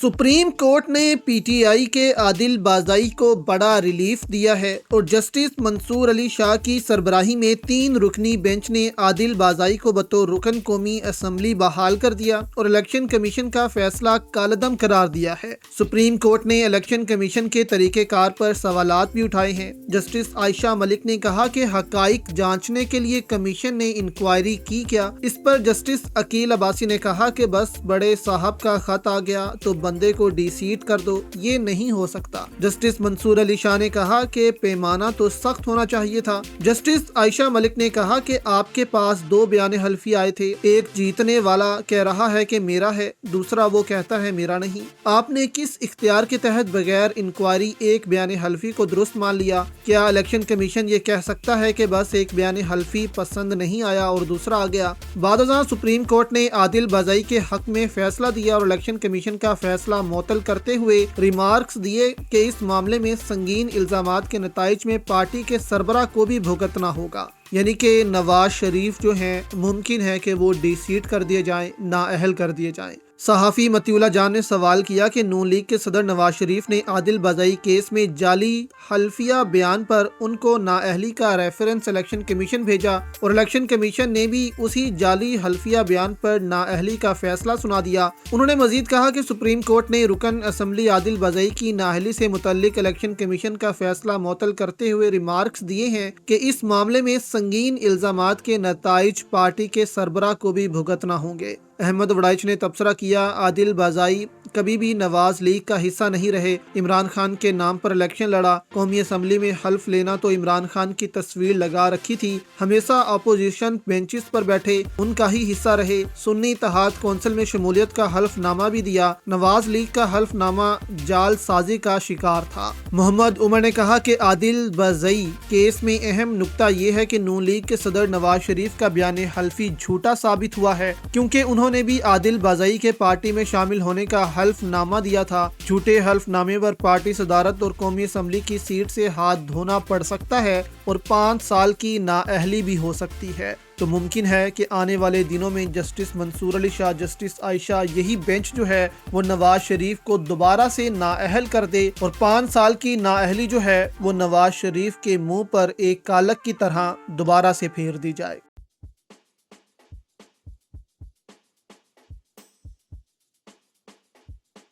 Supreme court ने PTI के आदिल बाज़ाई को बड़ा रिलीफ दिया है और जस्टिस मंसूर अली शाह की सरबराही में 3 रुकनी बेंच ने आदिल बाज़ाई को बतौर रुकन कौमी असम्बली बहाल कर दिया और इलेक्शन कमीशन का फैसला कालअदम करार दिया है। सुप्रीम कोर्ट ने इलेक्शन कमीशन के तरीक़ेकार पर सवालात भी उठाए हैं। जस्टिस आयशा मलिक ने कहा कि हक़ाइक़ जांचने के लिए कमीशन ने इंक्वायरी की क्या। इस पर जस्टिस अकील अब्बासी ने कहा कि बस बड़े साहब का खत आ गया तो बंदे को डी-सीट कर दो, ये नहीं हो सकता। जस्टिस मंसूर अली शाह ने कहा कि पैमाना तो सख्त होना चाहिए था। जस्टिस आयशा मलिक ने कहा कि आपके पास 2 बयान हल्फी आए थे, एक जीतने वाला कह रहा है कि मेरा है, दूसरा वो कहता है मेरा नहीं। आपने किस इख्तियार के तहत बगैर इंक्वायरी एक बयान हल्फी को दुरुस्त मान लिया? क्या इलेक्शन कमीशन ये कह सकता है कि बस एक बयान हल्फी पसंद नहीं आया और दूसरा आ गया? बादशाह सुप्रीम कोर्ट ने आदिल बाज़ाई के हक में फैसला दिया और इलेक्शन कमीशन का फैसला मुअत्तल करते हुए रिमार्क्स दिए कि इस मामले में संगीन इल्जामात के नताइज में पार्टी के सरबराह को भी भुगतना होगा। यानी कि नवाज शरीफ जो हैं मुमकिन है कि वो डी-सीट कर दिए जाएं, नाअहल कर दिए जाएं। सहाफ़ी मतीउल्लाह जान ने सवाल किया कि नून लीग के सदर नवाज शरीफ ने आदिल बाज़ाई केस में जाली हल्फिया बयान पर उनको नाअहली का रेफरेंस इलेक्शन कमीशन भेजा और इलेक्शन कमीशन ने भी उसी जाली हल्फिया बयान पर नाअहली का फैसला सुना दिया। उन्होंने मजीद कहा कि सुप्रीम कोर्ट ने रुकन असम्बली आदिल बाज़ाई की नाअहली से मुतल्लिक इलेक्शन कमीशन का फैसला मुअत्तल करते हुए रिमार्क्स दिए हैं कि इस मामले में संगीन इल्जामात के नताइज पार्टी के सरबराह को भी भुगतना होंगे। अहमद वड़ाइच ने तबसरा किया, आदिल बाज़ाई कभी भी नवाज लीग का हिस्सा नहीं रहे। इमरान खान के नाम पर इलेक्शन लड़ा, कौमी असम्बली में हल्फ लेना तो इमरान खान की तस्वीर लगा रखी थी। हमेशा अपोजिशन बेंचेस पर बैठे, उनका ही हिस्सा रहे। सुन्नी इत्तेहाद कौंसिल में शमूलियत का हल्फनामा भी दिया। नवाज लीग का हल्फनामा जाल साजी का शिकार था। मोहम्मद उमर ने कहा कि आदिल बाज़ाई केस में अहम नुक्ता ये है कि नून लीग के सदर नवाज शरीफ का बयान हल्फी झूठा साबित हुआ है, क्योंकि उन्होंने भी आदिल बाज़ाई के पार्टी में शामिल होने का हल्फनामा दिया था। झूठे हल्फनामे पर पार्टी सदारत और कौमी असम्बली की सीट से हाथ धोना पड़ सकता है और 5 साल की नाअहली भी हो सकती है। तो मुमकिन है कि आने वाले दिनों में जस्टिस मंसूर अली शाह, जस्टिस आयशा, यही बेंच जो है वो नवाज शरीफ को दोबारा से नाअहल कर दे और 5 साल की नाअहली जो है वो नवाज शरीफ के मुंह पर एक कालक की तरह दोबारा से फेर दी जाए।